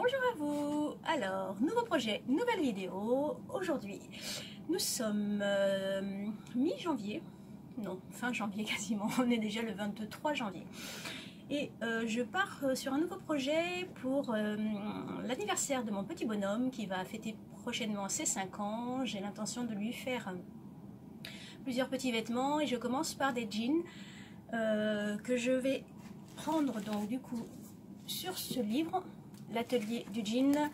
Bonjour à vous. Alors, nouveau projet, nouvelle vidéo. Aujourd'hui, nous sommes mi-janvier. Non, fin janvier quasiment. On est déjà le 23 janvier. Et je pars sur un nouveau projet pour l'anniversaire de mon petit bonhomme qui va fêter prochainement ses 5 ans. J'ai l'intention de lui faire plusieurs petits vêtements et je commence par des jeans que je vais prendre donc du coup sur ce livre, l'atelier du jean,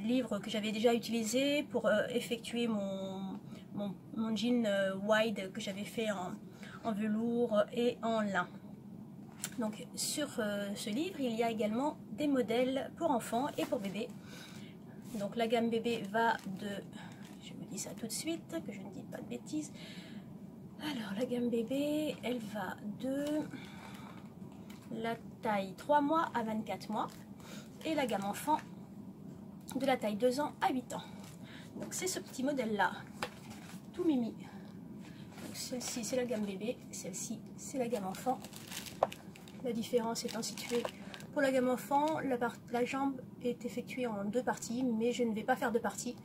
livre que j'avais déjà utilisé pour effectuer mon jean wide que j'avais fait en velours et en lin. Donc sur ce livre il y a également des modèles pour enfants et pour bébés. Donc la gamme bébé va de, je me dis ça tout de suite que je ne dis pas de bêtises, alors la gamme bébé elle va de la taille 3 mois à 24 mois et la gamme enfant de la taille 2 ans à 8 ans. Donc c'est ce petit modèle là, tout mimi. Celle-ci c'est la gamme bébé, celle-ci c'est la gamme enfant. La différence étant située pour la gamme enfant, la jambe est effectuée en 2 parties, mais je ne vais pas faire 2 parties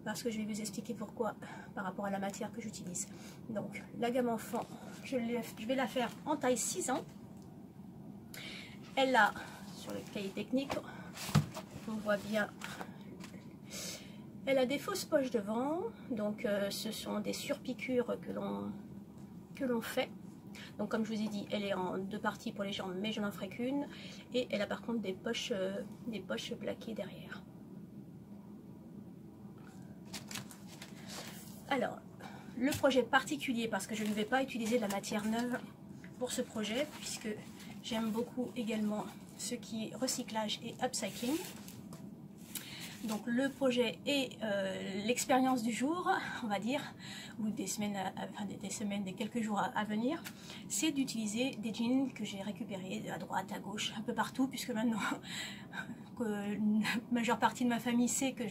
parce que je vais vous expliquer pourquoi par rapport à la matière que j'utilise. Donc la gamme enfant, je vais la faire en taille 6 ans. Elle a, sur le cahier technique, on voit bien, elle a des fausses poches devant, donc ce sont des surpiqûres que l'on fait. Donc comme je vous ai dit, elle est en 2 parties pour les jambes, mais je n'en ferai qu'une. Et elle a par contre des poches plaquées derrière. Alors, le projet particulier, parce que je ne vais pas utiliser de la matière neuve pour ce projet, puisque j'aime beaucoup également ce qui est recyclage et upcycling. Donc le projet est l'expérience du jour, on va dire, ou des semaines, des quelques jours à venir, c'est d'utiliser des jeans que j'ai récupérés à droite, à gauche, un peu partout, puisque maintenant que la majeure partie de ma famille sait que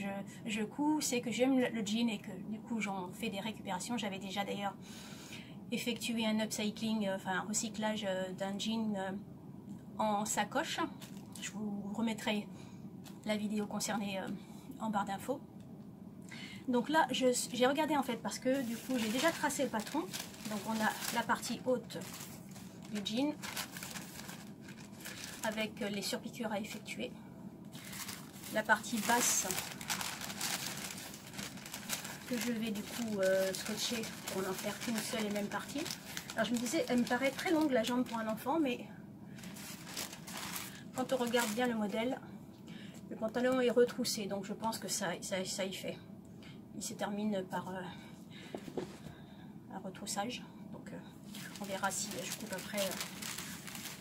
je couds, sait que j'aime le jean et que du coup j'en fais des récupérations. J'avais déjà d'ailleurs effectué un upcycling, enfin un recyclage d'un jean en sacoche. Je vous remettrai la vidéo concernée en barre d'infos. Donc là j'ai regardé en fait parce que du coup j'ai déjà tracé le patron. Donc on a la partie haute du jean avec les surpiqûres à effectuer, la partie basse que je vais du coup scotcher pour n'en faire qu'une seule et même partie. Alors je me disais, elle me paraît très longue la jambe pour un enfant, mais quand on regarde bien le modèle, le pantalon est retroussé, donc je pense que ça y fait. Il se termine par un retroussage, donc on verra si je coupe après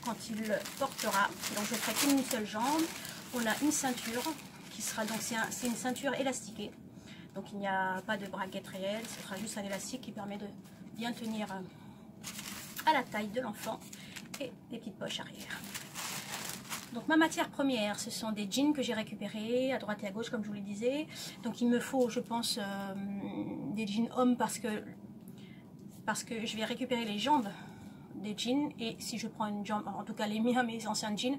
quand il le portera. Donc je ferai qu'une seule jambe. On a une ceinture qui sera donc c'est une ceinture élastiquée, donc il n'y a pas de braguette réelle, ce sera juste un élastique qui permet de bien tenir à la taille de l'enfant, et des petites poches arrière. Donc ma matière première, ce sont des jeans que j'ai récupérés à droite et à gauche comme je vous le disais. Donc il me faut, je pense, des jeans hommes parce que je vais récupérer les jambes des jeans, et si je prends une jambe, en tout cas les miens, mes anciens jeans,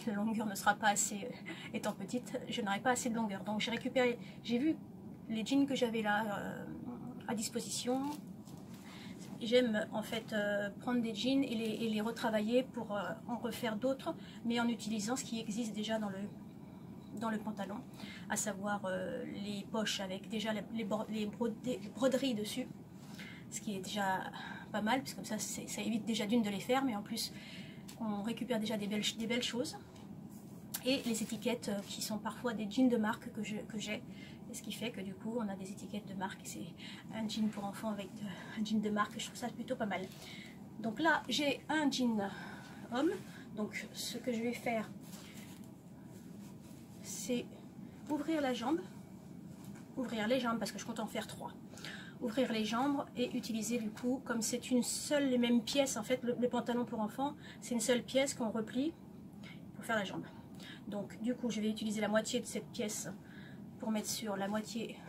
la longueur ne sera pas assez, étant petite, je n'aurai pas assez de longueur. Donc j'ai vu les jeans que j'avais là à disposition. J'aime en fait prendre des jeans et les retravailler pour en refaire d'autres, mais en utilisant ce qui existe déjà dans le pantalon, à savoir les poches avec déjà les broderies dessus, ce qui est déjà pas mal, parce que comme ça évite déjà d'une de les faire, mais en plus on récupère déjà des belles choses. Et les étiquettes qui sont parfois des jeans de marque que j'ai, ce qui fait que du coup on a des étiquettes de marque. C'est un jean pour enfants avec un jean de marque, je trouve ça plutôt pas mal. Donc là j'ai un jean homme, donc ce que je vais faire c'est ouvrir la jambe, ouvrir les jambes parce que je compte en faire 3. Ouvrir les jambes et utiliser du coup, comme c'est une seule et même pièce en fait, le pantalon pour enfants c'est une seule pièce qu'on replie pour faire la jambe. Donc du coup je vais utiliser la moitié de cette pièce pour mettre sur la moitié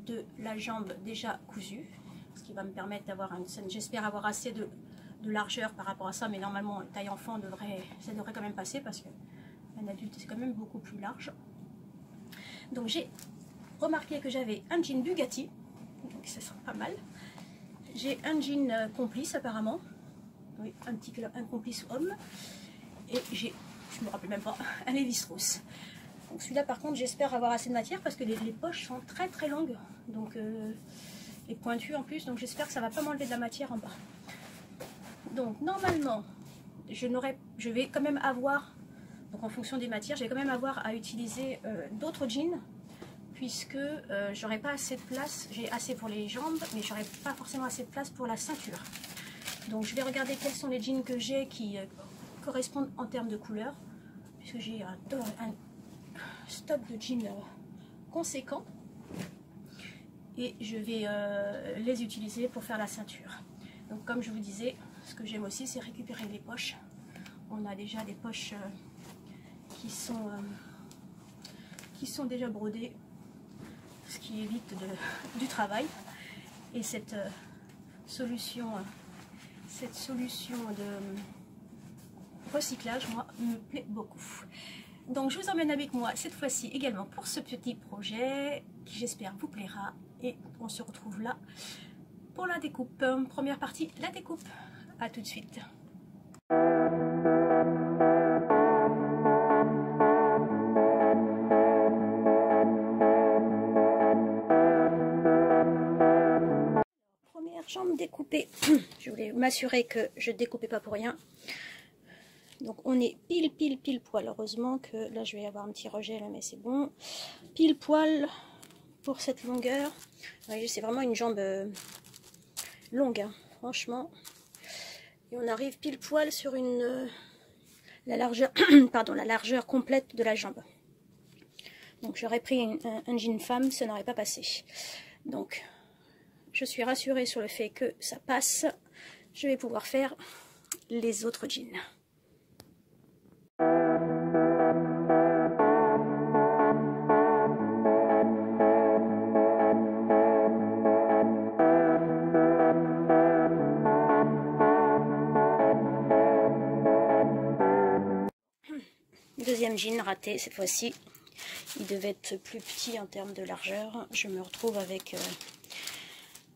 de la jambe déjà cousue, ce qui va me permettre d'avoir j'espère avoir assez de largeur par rapport à ça, mais normalement taille enfant ça devrait quand même passer parce que Un adulte, c'est quand même beaucoup plus large. Donc j'ai remarqué que j'avais un jean Bugatti, donc ça sent pas mal. J'ai un jean complice apparemment, oui, un complice homme. Et j'ai, je me rappelle même pas, un Lévi-Strauss. Donc celui-là par contre j'espère avoir assez de matière parce que les poches sont très très longues, donc et pointues en plus, donc j'espère que ça va pas m'enlever de la matière en bas. Donc normalement je vais quand même avoir, donc en fonction des matières, je vais quand même avoir à utiliser d'autres jeans, puisque j'aurai pas assez de place. J'ai assez pour les jambes, mais j'aurai pas forcément assez de place pour la ceinture. Donc je vais regarder quels sont les jeans que j'ai qui correspondent en termes de couleur, puisque j'ai un stock de jeans conséquent, et je vais les utiliser pour faire la ceinture. Donc comme je vous disais, ce que j'aime aussi, c'est récupérer les poches. On a déjà des poches qui sont déjà brodées, ce qui évite du travail. Et cette solution de recyclage, moi, me plaît beaucoup. Donc je vous emmène avec moi cette fois-ci également pour ce petit projet qui j'espère vous plaira, et on se retrouve là pour la découpe. Première partie, la découpe. À tout de suite. Première jambe découpée. Je voulais m'assurer que je ne découpais pas pour rien. Donc on est pile poil. Heureusement que là je vais avoir un petit rejet là, mais c'est bon. Pile poil pour cette longueur. Vous voyez, c'est vraiment une jambe longue, hein, franchement. Et on arrive pile poil sur la largeur, pardon, la largeur complète de la jambe. Donc j'aurais pris un jean femme, ça n'aurait pas passé. Donc je suis rassurée sur le fait que ça passe. Je vais pouvoir faire les autres jeans. Deuxième jean raté cette fois-ci. Il devait être plus petit en termes de largeur. Je me retrouve avec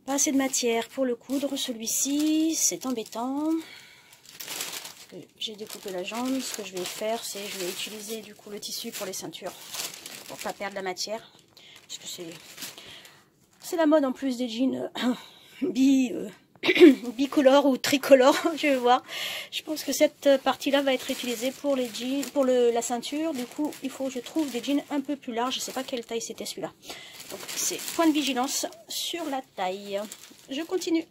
pas assez de matière pour le coudre. Celui-ci, c'est embêtant. J'ai découpé la jambe. Ce que je vais faire, c'est je vais utiliser du coup le tissu pour les ceintures, pour pas perdre la matière. Parce que c'est la mode en plus des jeans bicolore ou tricolore, je vais voir. Je pense que cette partie-là va être utilisée pour les jeans, pour la ceinture. Du coup, il faut que je trouve des jeans un peu plus larges. Je sais pas quelle taille c'était celui-là. Donc, c'est point de vigilance sur la taille. Je continue.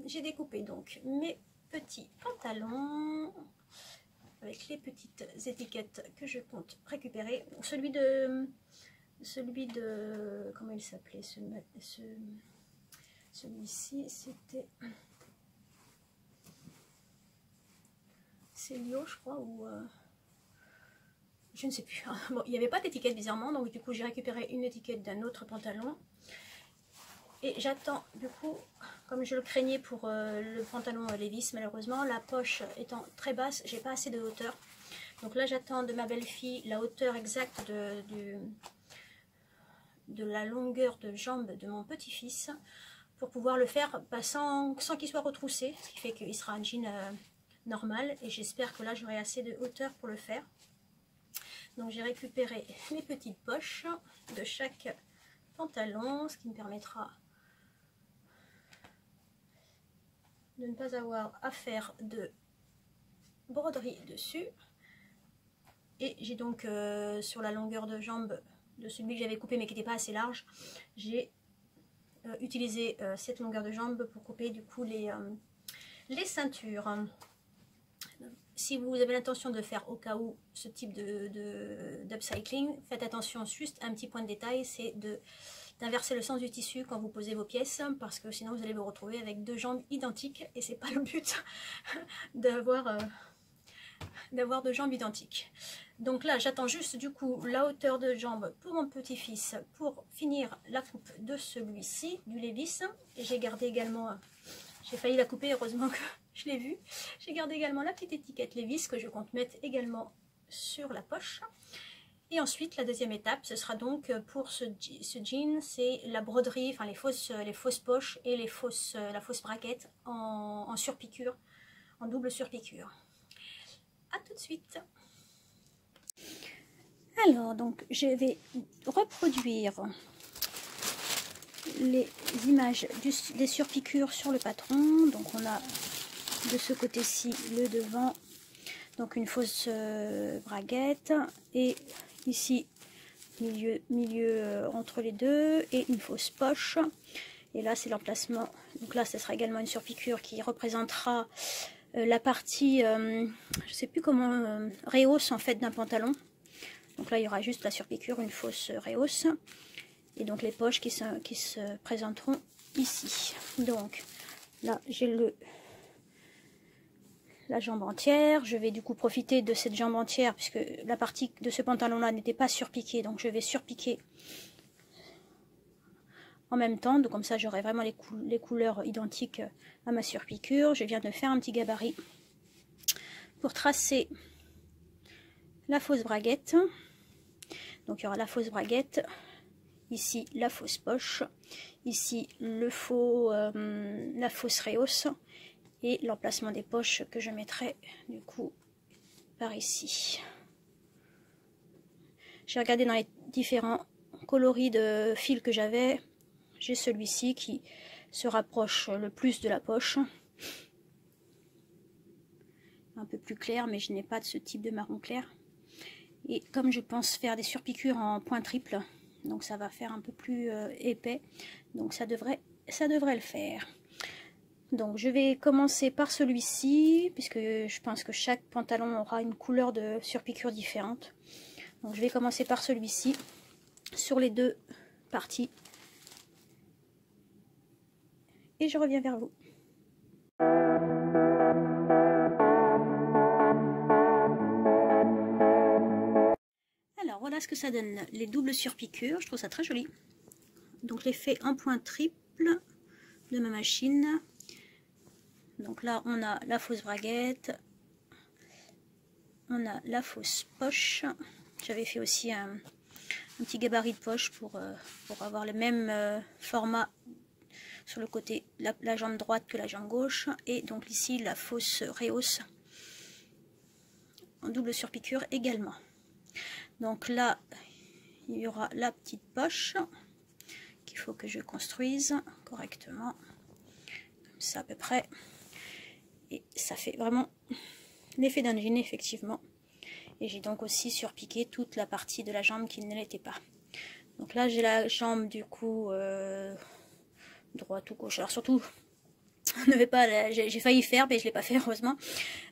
J'ai découpé donc mes petit pantalon avec les petites étiquettes que je compte récupérer. Celui de comment il s'appelait, celui-ci, c'était Célio, je crois, ou je ne sais plus. Bon, il n'y avait pas d'étiquette bizarrement, donc du coup j'ai récupéré une étiquette d'un autre pantalon. Et j'attends, du coup, comme je le craignais pour le pantalon Levi's, malheureusement, la poche étant très basse, j'ai pas assez de hauteur. Donc là, j'attends de ma belle-fille la hauteur exacte de la longueur de jambe de mon petit-fils pour pouvoir le faire sans qu'il soit retroussé, ce qui fait qu'il sera un jean normal. Et j'espère que là, j'aurai assez de hauteur pour le faire. Donc j'ai récupéré les petites poches de chaque pantalon, ce qui me permettra de ne pas avoir à faire de broderie dessus. Et j'ai donc sur la longueur de jambe de celui que j'avais coupé mais qui n'était pas assez large, j'ai utilisé cette longueur de jambe pour couper du coup les ceintures. Si vous avez l'intention de faire au cas où ce type d'upcycling, faites attention, juste un petit point de détail, c'est d'inverser le sens du tissu quand vous posez vos pièces, parce que sinon vous allez vous retrouver avec deux jambes identiques et c'est pas le but d'avoir deux jambes identiques. Donc là j'attends juste du coup la hauteur de jambe pour mon petit-fils pour finir la coupe de celui-ci, du Levi's. J'ai gardé également, j'ai failli la couper, heureusement que je l'ai vu. J'ai gardé également la petite étiquette Levi's que je compte mettre également sur la poche. Et ensuite, la deuxième étape, ce sera donc pour ce jean, c'est la broderie, enfin les fausses poches et la fausse braguette en surpiqûre, en double surpiqûre. A tout de suite. Alors, donc, je vais reproduire les images des surpiqûres sur le patron. Donc, on a de ce côté-ci le devant, donc une fausse braguette, et ici milieu entre les deux, et une fausse poche. Et là c'est l'emplacement, donc là ce sera également une surpiqûre qui représentera la partie je sais plus comment, rehausse en fait d'un pantalon. Donc là il y aura juste la surpiqûre, une fausse rehausse, et donc les poches qui se présenteront ici. Donc là j'ai la jambe entière. Je vais du coup profiter de cette jambe entière puisque la partie de ce pantalon là n'était pas surpiquée, donc je vais surpiquer en même temps, donc comme ça j'aurai vraiment les couleurs identiques à ma surpiqûre. Je viens de faire un petit gabarit pour tracer la fausse braguette. Donc il y aura la fausse braguette, ici la fausse poche, ici la fausse rehausse, et l'emplacement des poches que je mettrai du coup par ici. J'ai regardé dans les différents coloris de fils que j'avais. J'ai celui-ci qui se rapproche le plus de la poche. Un peu plus clair, mais je n'ai pas de ce type de marron clair. Et comme je pense faire des surpiqûres en point triple, donc ça va faire un peu plus épais. Donc ça devrait le faire. Donc je vais commencer par celui-ci, puisque je pense que chaque pantalon aura une couleur de surpiqûre différente. Donc je vais commencer par celui-ci, sur les deux parties. Et je reviens vers vous. Alors voilà ce que ça donne, les doubles surpiqûres, je trouve ça très joli. Donc je l'ai fait en point triple de ma machine. Donc là, on a la fausse braguette, on a la fausse poche. J'avais fait aussi un petit gabarit de poche pour avoir le même format sur le côté, la jambe droite que la jambe gauche. Et donc ici, la fausse rehausse en double surpiqûre également. Donc là, il y aura la petite poche qu'il faut que je construise correctement, comme ça à peu près. Et ça fait vraiment l'effet d'un jean effectivement. Et j'ai donc aussi surpiqué toute la partie de la jambe qui ne l'était pas. Donc là j'ai la jambe du coup droite ou gauche. Alors surtout ne vais pas, j'ai failli faire, mais je l'ai pas fait heureusement.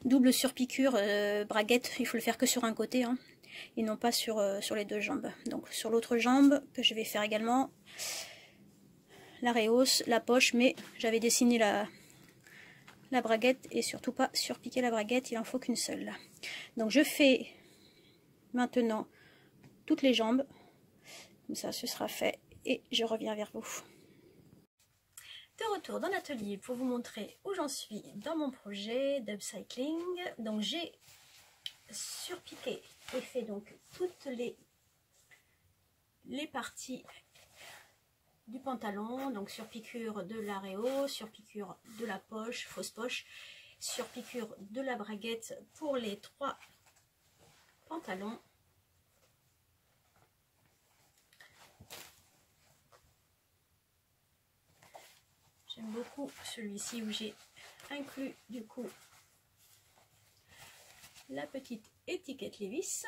Double surpiqûre braguette, il faut le faire que sur un côté, hein, et non pas sur les deux jambes. Donc sur l'autre jambe, que je vais faire également, la rehausse, la poche, mais j'avais dessiné la braguette et surtout pas surpiquer la braguette, il en faut qu'une seule. Donc je fais maintenant toutes les jambes, comme ça ce sera fait et je reviens vers vous. De retour dans l'atelier pour vous montrer où j'en suis dans mon projet d'upcycling. Donc j'ai surpiqué et fait donc toutes les parties du pantalon, donc surpiqûre de l'aréo, surpiqûre de la poche, fausse poche, surpiqûre de la braguette pour les 3 pantalons. J'aime beaucoup celui-ci où j'ai inclus du coup la petite étiquette Levi's.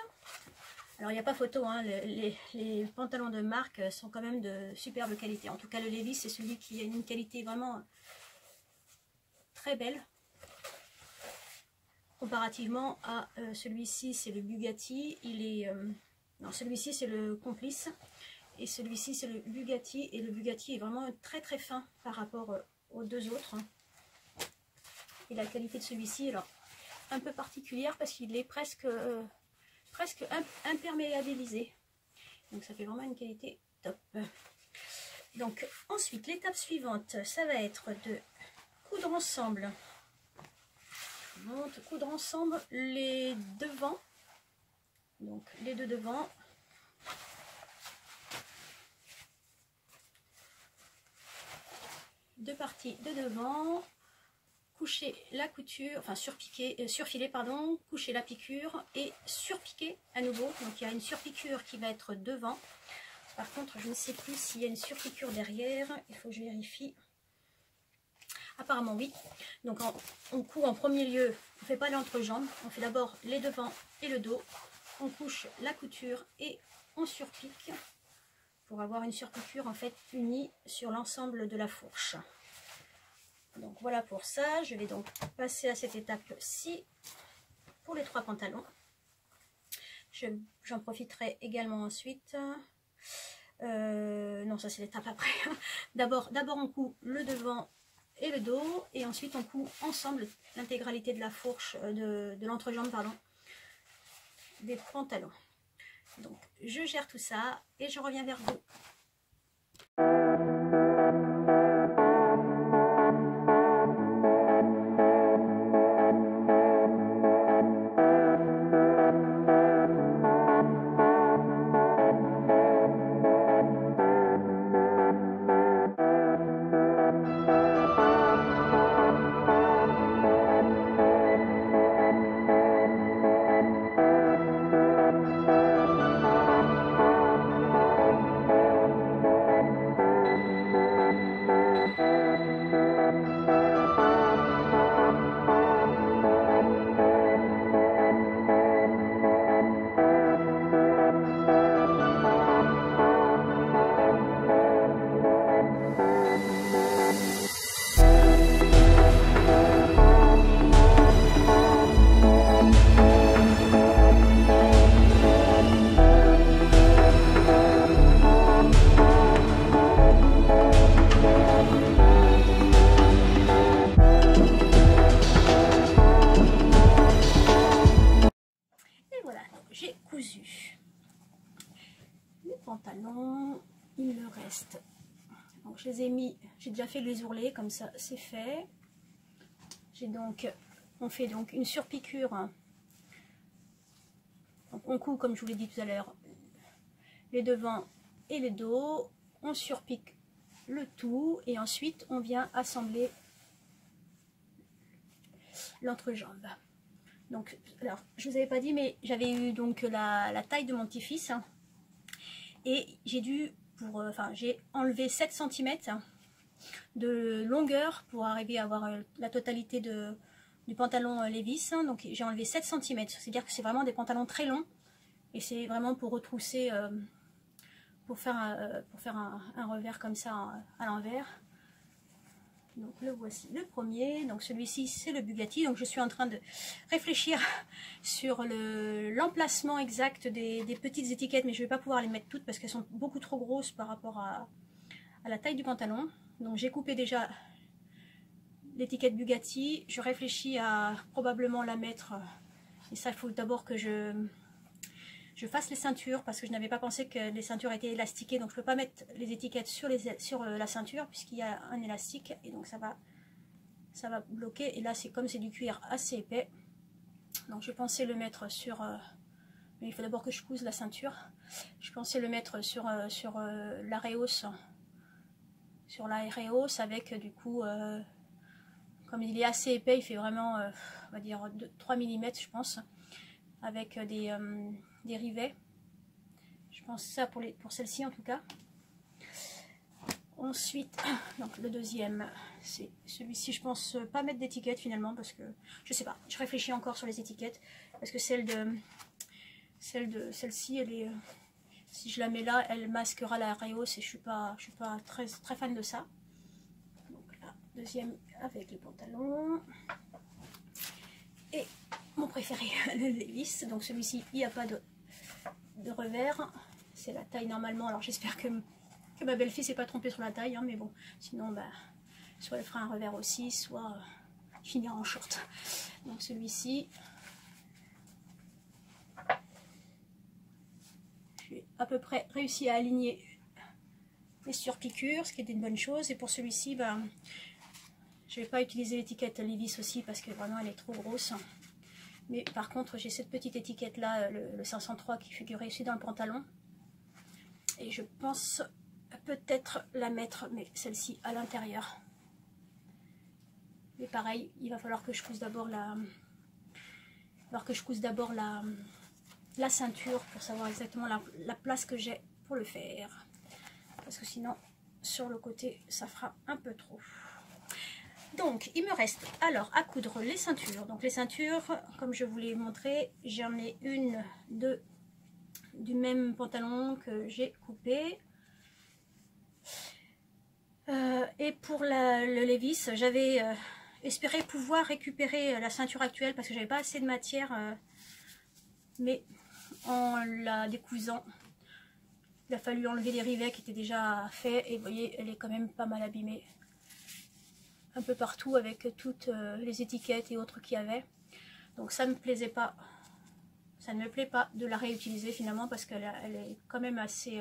Alors il n'y a pas photo, hein, les pantalons de marque sont quand même de superbe qualité. En tout cas le Levi's c'est celui qui a une qualité vraiment très belle. Comparativement à celui-ci c'est le Bugatti, non celui-ci c'est le Complice. Et celui-ci c'est le Bugatti, et le Bugatti est vraiment très très fin par rapport aux deux autres. Et la qualité de celui-ci est alors un peu particulière parce qu'il est presque imperméabilisé. Donc ça fait vraiment une qualité top. Donc ensuite l'étape suivante, ça va être de coudre ensemble. Coudre ensemble les devants. Donc les deux devants. Deux parties de devant, coucher la couture, enfin surfiler pardon, coucher la piqûre et surpiquer à nouveau. Donc il y a une surpiqûre qui va être devant. Par contre je ne sais plus s'il y a une surpiqûre derrière, il faut que je vérifie. Apparemment oui. Donc on coud en premier lieu, on ne fait pas l'entrejambe, on fait d'abord les devants et le dos. On couche la couture et on surpique, pour avoir une surpiqûre en fait unie sur l'ensemble de la fourche. Donc voilà pour ça, je vais donc passer à cette étape-ci pour les 3 pantalons. J'en profiterai également ensuite. Non, ça c'est l'étape après. D'abord on coud le devant et le dos, et ensuite on coud ensemble l'intégralité de la fourche, de l'entrejambe, pardon, des pantalons. Donc je gère tout ça et je reviens vers vous. Pantalons, il me reste, donc je les ai mis, j'ai déjà fait les ourlets, comme ça c'est fait. On fait donc une surpiqûre, donc on coud comme je vous l'ai dit tout à l'heure les devants et le dos, on surpique le tout et ensuite on vient assembler l'entrejambe. Donc alors je vous avais pas dit, mais j'avais eu donc la taille de mon petit-fils. Et j'ai dû, j'ai enlevé 7 cm de longueur pour arriver à avoir la totalité du pantalon Levi's. Donc j'ai enlevé 7 cm, c'est-à-dire que c'est vraiment des pantalons très longs. Et c'est vraiment pour retrousser, pour faire un revers comme ça à l'envers. Donc le voici le premier, donc celui-ci c'est le Bugatti, donc je suis en train de réfléchir sur l'emplacement exact des petites étiquettes, mais je ne vais pas pouvoir les mettre toutes parce qu'elles sont beaucoup trop grosses par rapport à la taille du pantalon. Donc j'ai coupé déjà l'étiquette Bugatti, je réfléchis à probablement la mettre, et ça il faut d'abord que je fasse les ceintures parce que je n'avais pas pensé que les ceintures étaient élastiquées, donc je ne peux pas mettre les étiquettes sur la ceinture puisqu'il y a un élastique et donc ça va bloquer. Et là c'est comme c'est du cuir assez épais, donc je pensais le mettre sur mais il faut d'abord que je couse la ceinture. Je pensais le mettre sur l'Areos, avec du coup comme il est assez épais, il fait vraiment on va dire 3 mm je pense, avec des rivets. Je pense ça pour celle-ci en tout cas. Ensuite, donc le deuxième, c'est celui-ci. Je pense pas mettre d'étiquette finalement parce que je sais pas. Je réfléchis encore sur les étiquettes parce que celle-ci, elle est, si je la mets là, elle masquera la Reos et je suis pas très fan de ça. Donc là, deuxième avec les pantalons. Et mon préféré, le Levi's. Donc celui-ci, il n'y a pas de revers. C'est la taille normalement. Alors j'espère que ma belle-fille s'est pas trompée sur la taille, hein, mais bon, sinon bah, soit elle fera un revers aussi, soit je finirai en short. Donc celui-ci, j'ai à peu près réussi à aligner les surpiqûres, ce qui était une bonne chose. Et pour celui-ci, bah, je vais pas utiliser l'étiquette Levi's aussi parce que vraiment elle est trop grosse. Mais par contre, j'ai cette petite étiquette là, le 503 qui figurait aussi dans le pantalon. Et je pense peut-être la mettre, mais celle-ci à l'intérieur. Mais pareil, il va falloir que je couse d'abord la ceinture pour savoir exactement la place que j'ai pour le faire. Parce que sinon, sur le côté, ça fera un peu trop. Donc, il me reste alors à coudre les ceintures. Donc, les ceintures, comme je vous l'ai montré, j'en ai une, deux du même pantalon que j'ai coupé. Et pour le Levi's, j'avais espéré pouvoir récupérer la ceinture actuelle parce que j'avais pas assez de matière. Mais en la décousant, il a fallu enlever les rivets qui étaient déjà faits. Et vous voyez, elle est quand même pas mal abîmée. Un peu partout avec toutes les étiquettes et autres qu'il y avait. Donc ça me plaisait pas. Ça ne me plaît pas de la réutiliser finalement parce qu'elle est quand même assez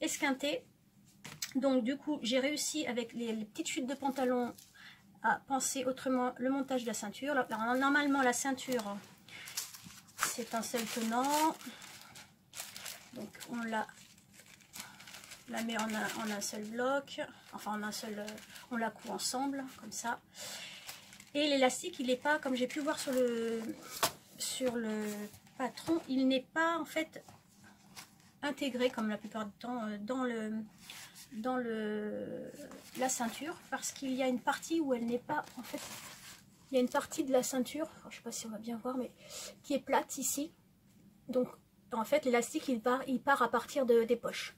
esquintée. Donc du coup j'ai réussi avec les petites chutes de pantalon à penser autrement le montage de la ceinture. Alors, normalement la ceinture c'est un seul tenant. Donc on la met en un seul bloc. Enfin en un seul, on la coud ensemble comme ça. Et l'élastique il n'est pas, comme j'ai pu voir sur le patron, il n'est pas en fait intégré comme la plupart du temps dans la ceinture, parce qu'il y a une partie où elle n'est pas, en fait, il y a une partie de la ceinture, je ne sais pas si on va bien voir, mais qui est plate ici. Donc en fait l'élastique il part à partir des poches.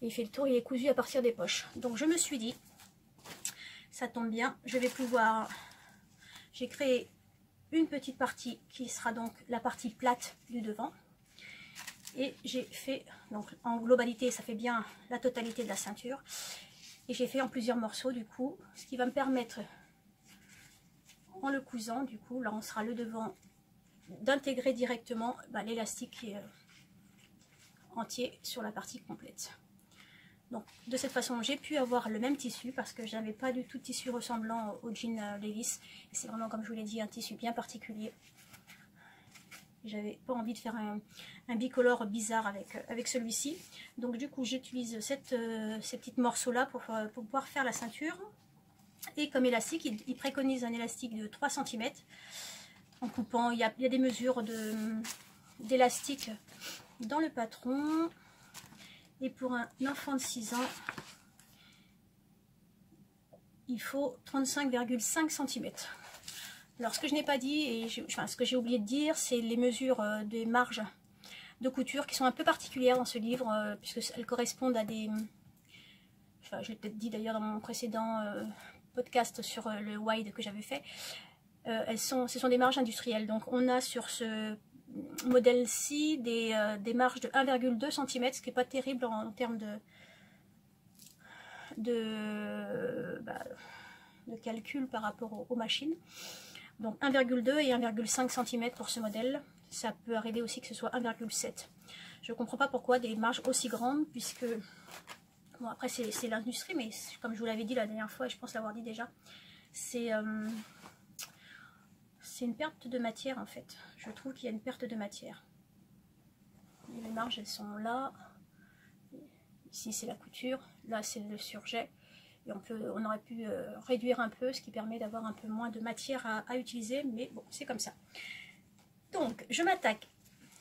Et il fait le tour, il est cousu à partir des poches. Donc je me suis dit, ça tombe bien, je vais pouvoir, j'ai créé une petite partie qui sera donc la partie plate du devant. Et j'ai fait, donc en globalité, ça fait bien la totalité de la ceinture. Et j'ai fait en plusieurs morceaux du coup, ce qui va me permettre, en le cousant, du coup, là on sera le devant, d'intégrer directement l'élastique qui est entier sur la partie complète. Donc de cette façon, j'ai pu avoir le même tissu parce que je n'avais pas du tout de tissu ressemblant au jean Levi's. C'est vraiment, comme je vous l'ai dit, un tissu bien particulier. J'avais pas envie de faire un bicolore bizarre avec celui-ci. Donc du coup j'utilise ces petits morceaux là pour pouvoir faire la ceinture. Et comme élastique, il préconise un élastique de 3 cm. En coupant, il y a des mesures d'élastique dans le patron. Et pour un enfant de 6 ans, il faut 35,5 cm. Alors ce que je n'ai pas dit, et ce que j'ai oublié de dire, c'est les mesures des marges de couture qui sont un peu particulières dans ce livre, puisqu'elles correspondent à des... Enfin, je l'ai peut-être dit d'ailleurs dans mon précédent podcast sur le wide que j'avais fait, ce sont des marges industrielles. Donc on a sur ce modèle-ci des marges de 1,2 cm, ce qui n'est pas terrible en termes de calcul par rapport aux machines. Donc 1,2 et 1,5 cm pour ce modèle. Ça peut arriver aussi que ce soit 1,7. Je ne comprends pas pourquoi des marges aussi grandes, puisque, bon après c'est l'industrie, mais comme je vous l'avais dit la dernière fois, et je pense l'avoir dit déjà, c'est une perte de matière en fait. Je trouve qu'il y a une perte de matière. Les marges elles sont là, ici c'est la couture, là c'est le surjet, et on aurait pu réduire un peu, ce qui permet d'avoir un peu moins de matière à utiliser, mais bon c'est comme ça. Donc je m'attaque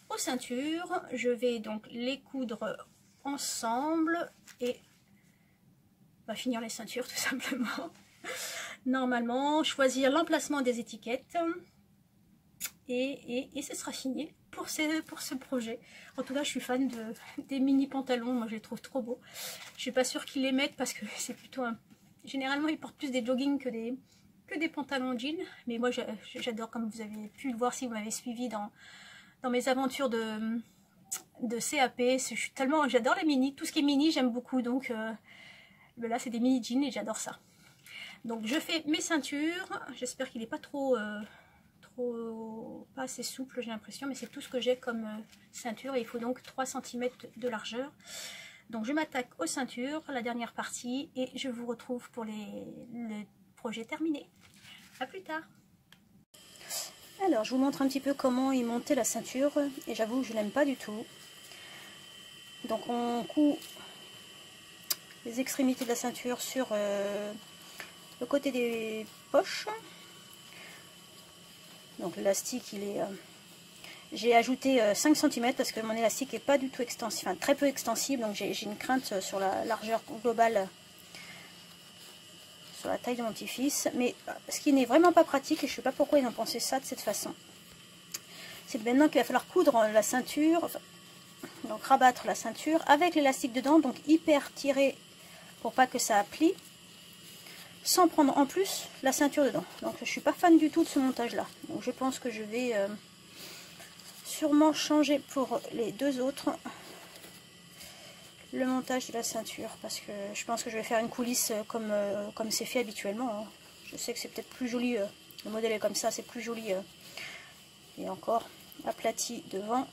aux ceintures, je vais donc les coudre ensemble et on va finir les ceintures tout simplement. Normalement, choisir l'emplacement des étiquettes et ce sera fini pour ce projet. En tout cas, je suis fan des mini pantalons, moi je les trouve trop beaux. Je suis pas sûre qu'ils les mettent parce que c'est plutôt généralement ils portent plus des joggings que des pantalons jeans, mais moi j'adore, comme vous avez pu le voir si vous m'avez suivi dans mes aventures de CAP, j'adore les mini, tout ce qui est mini j'aime beaucoup, donc là c'est des mini jeans et j'adore ça. Donc je fais mes ceintures, j'espère qu'il n'est pas pas assez souple, j'ai l'impression, mais c'est tout ce que j'ai comme ceinture et il faut donc 3 cm de largeur. Donc je m'attaque aux ceintures, la dernière partie, et je vous retrouve pour le projet terminé. A plus tard. Alors, je vous montre un petit peu comment y monter la ceinture, et j'avoue que je l'aime pas du tout. Donc, on coud les extrémités de la ceinture sur le côté des poches. Donc, l'élastique, il est... j'ai ajouté 5 cm parce que mon élastique n'est pas du tout extensible, enfin très peu extensible, donc j'ai une crainte sur la largeur globale, sur la taille de mon petit-fils, mais ce qui n'est vraiment pas pratique, et je ne sais pas pourquoi ils ont pensé ça de cette façon, c'est maintenant qu'il va falloir coudre la ceinture, donc rabattre la ceinture avec l'élastique dedans, donc hyper tiré pour pas que ça plie, sans prendre en plus la ceinture dedans. Donc je suis pas fan du tout de ce montage là, donc je pense que je vais sûrement changer pour les deux autres le montage de la ceinture, parce que je pense que je vais faire une coulisse comme c'est fait habituellement. Je sais que c'est peut-être plus joli, le modèle est comme ça, c'est plus joli et encore aplati devant,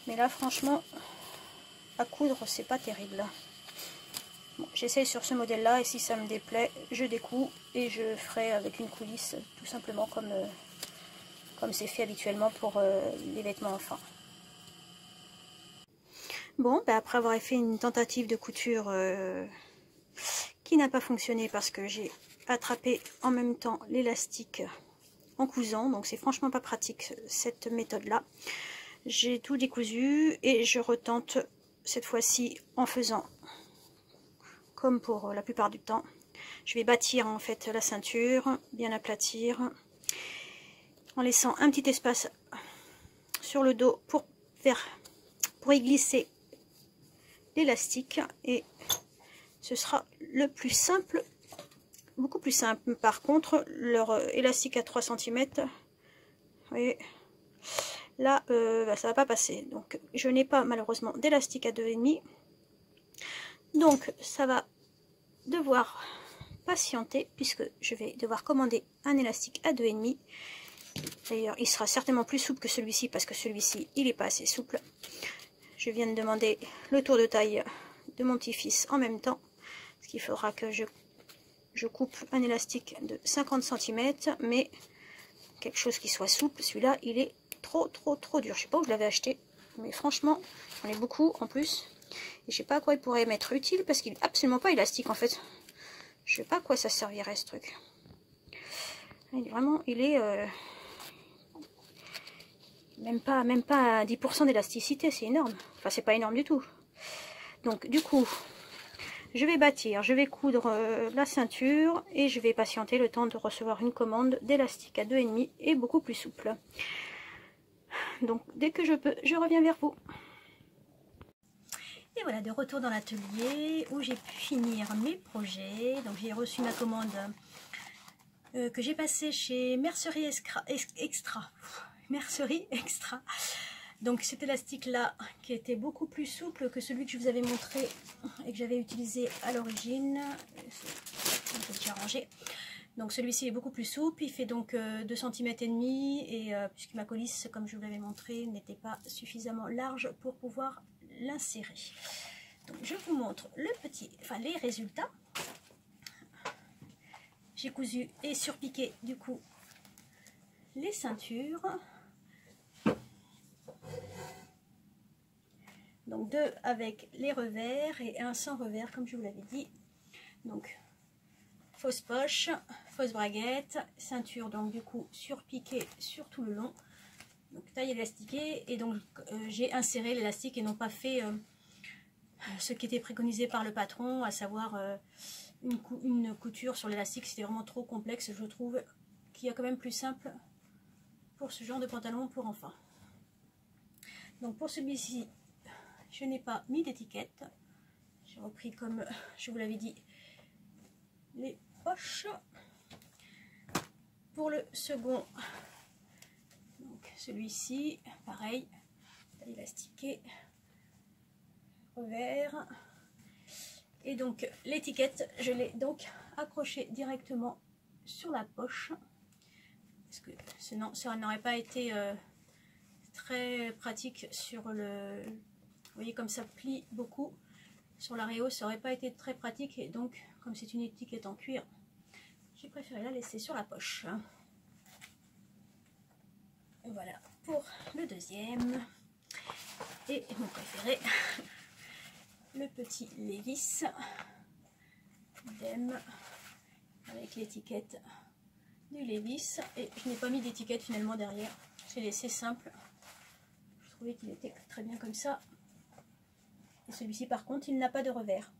mais là franchement à coudre c'est pas terrible. Bon, j'essaye sur ce modèle là, et si ça me déplaît je découds et je ferai avec une coulisse tout simplement comme c'est fait habituellement pour les vêtements enfants. Bon, après avoir fait une tentative de couture qui n'a pas fonctionné parce que j'ai attrapé en même temps l'élastique en cousant, donc c'est franchement pas pratique cette méthode là. J'ai tout décousu et je retente cette fois-ci en faisant comme pour la plupart du temps. Je vais bâtir en fait la ceinture, bien aplatir, en laissant un petit espace sur le dos pour y glisser l'élastique, et ce sera le plus simple, beaucoup plus simple. Par contre, leur élastique à 3 cm, vous voyez, là ça va pas passer, donc je n'ai pas malheureusement d'élastique à 2,5, donc ça va devoir patienter puisque je vais devoir commander un élastique à 2,5. D'ailleurs il sera certainement plus souple que celui-ci parce que celui-ci il n'est pas assez souple. Je viens de demander le tour de taille de mon petit-fils en même temps, ce qu'il faudra que je coupe un élastique de 50 cm, mais quelque chose qui soit souple. Celui-là il est trop dur, je sais pas où je l'avais acheté, mais franchement j'en ai beaucoup en plus, et je sais pas à quoi il pourrait m'être utile parce qu'il est absolument pas élastique en fait. Je sais pas à quoi ça servirait ce truc. Il est même pas à 10% d'élasticité, c'est énorme. Enfin, c'est pas énorme du tout. Donc, du coup, je vais bâtir, je vais coudre la ceinture et je vais patienter le temps de recevoir une commande d'élastique à 2,5 et beaucoup plus souple. Donc, dès que je peux, je reviens vers vous. Et voilà, de retour dans l'atelier où j'ai pu finir mes projets. Donc j'ai reçu ma commande que j'ai passée chez Mercerie Extra. Mercerie Extra. Donc cet élastique là qui était beaucoup plus souple que celui que je vous avais montré et que j'avais utilisé à l'origine. C'est déjà rangé. Donc celui-ci est beaucoup plus souple, il fait donc 2 cm et demi et puisque ma coulisse, comme je vous l'avais montré, n'était pas suffisamment large pour pouvoir l'insérer. Donc je vous montre les résultats. J'ai cousu et surpiqué du coup les ceintures. Donc 2 avec les revers et 1 sans revers comme je vous l'avais dit. Donc fausse poche, fausse braguette, ceinture donc du coup surpiquée sur tout le long. Donc taille élastiquée et donc j'ai inséré l'élastique et non pas fait ce qui était préconisé par le patron, à savoir une couture sur l'élastique. C'était vraiment trop complexe, je trouve qu'il y a quand même plus simple pour ce genre de pantalon pour enfants. Donc pour celui-ci, je n'ai pas mis d'étiquette. J'ai repris, comme je vous l'avais dit, les poches. Pour le second, donc celui-ci, pareil, taille élastiquée, revers. Et donc l'étiquette, je l'ai donc accrochée directement sur la poche. Parce que sinon, ça n'aurait pas été très pratique sur le... Vous voyez comme ça plie beaucoup sur l'aréo, ça n'aurait pas été très pratique. Et donc, comme c'est une étiquette en cuir, j'ai préféré la laisser sur la poche. Voilà pour le deuxième. Et mon préféré, le petit Levis Dem avec l'étiquette du Levis. Et je n'ai pas mis d'étiquette finalement derrière. J'ai laissé simple. Je trouvais qu'il était très bien comme ça. Et celui-ci par contre, il n'a pas de revers.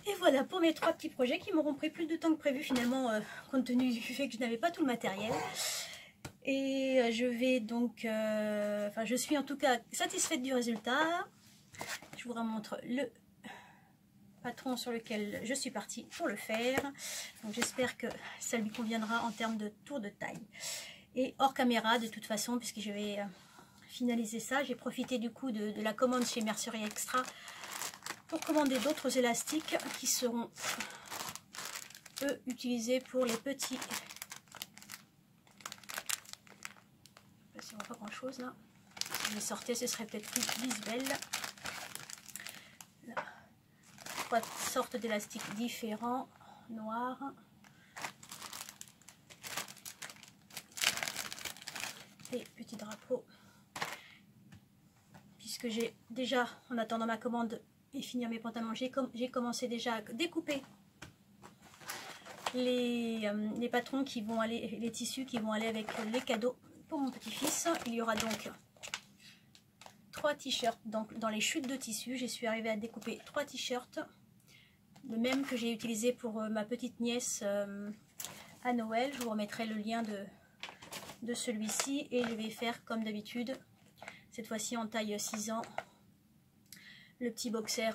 Et voilà pour mes 3 petits projets qui m'auront pris plus de temps que prévu finalement, compte tenu du fait que je n'avais pas tout le matériel. Et je vais donc, je suis en tout cas satisfaite du résultat. Je vous remontre le patron sur lequel je suis partie pour le faire. Donc j'espère que ça lui conviendra en termes de tour de taille. Et hors caméra de toute façon, puisque je vais finaliser ça, j'ai profité du coup de la commande chez Mercerie Extra pour commander d'autres élastiques qui seront eux utilisés pour les petits. Je ne vois pas grand chose là. Si je les sortais, ce serait peut-être plus visuel. Là. 3 sortes d'élastiques différents, noirs. Et petit drapeau. Puisque j'ai déjà, en attendant ma commande et finir mes pantalons, j'ai commencé déjà à découper les patrons qui vont aller, les tissus qui vont aller avec les cadeaux pour mon petit-fils. Il y aura donc 3 t-shirts dans les chutes de tissu. Je suis arrivée à découper 3 t-shirts, le même que j'ai utilisé pour ma petite nièce à Noël. Je vous remettrai le lien de celui-ci et je vais faire comme d'habitude, cette fois-ci en taille 6 ans, le petit boxer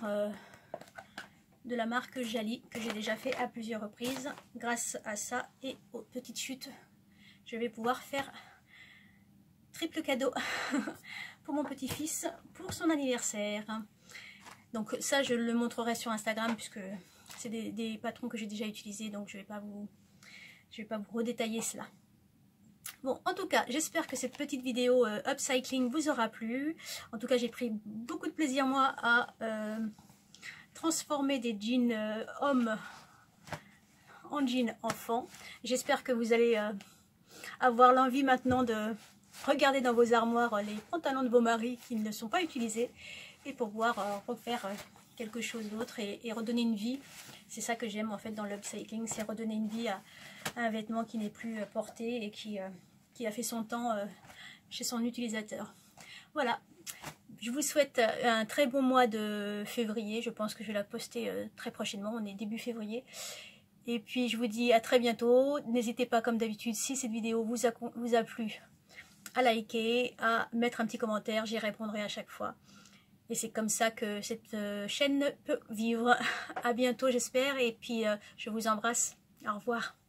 de la marque Jali que j'ai déjà fait à plusieurs reprises. Grâce à ça et aux petites chutes, je vais pouvoir faire triple cadeau pour mon petit-fils pour son anniversaire. Donc ça, je le montrerai sur Instagram puisque c'est des patrons que j'ai déjà utilisés, donc je vais pas vous redétailler cela. Bon, en tout cas, j'espère que cette petite vidéo upcycling vous aura plu. En tout cas, j'ai pris beaucoup de plaisir, moi, à transformer des jeans hommes en jeans enfants. J'espère que vous allez avoir l'envie maintenant de regarder dans vos armoires les pantalons de vos maris qui ne sont pas utilisés et pour pouvoir refaire quelque chose d'autre et redonner une vie. C'est ça que j'aime en fait dans l'upcycling, c'est redonner une vie à un vêtement qui n'est plus porté et qui a fait son temps chez son utilisateur. Voilà, je vous souhaite un très bon mois de février. Je pense que je vais la poster très prochainement, on est début février. Et puis je vous dis à très bientôt. N'hésitez pas comme d'habitude, si cette vidéo vous a plu, à liker, à mettre un petit commentaire, j'y répondrai à chaque fois. Et c'est comme ça que cette chaîne peut vivre. À bientôt j'espère et puis je vous embrasse. Au revoir.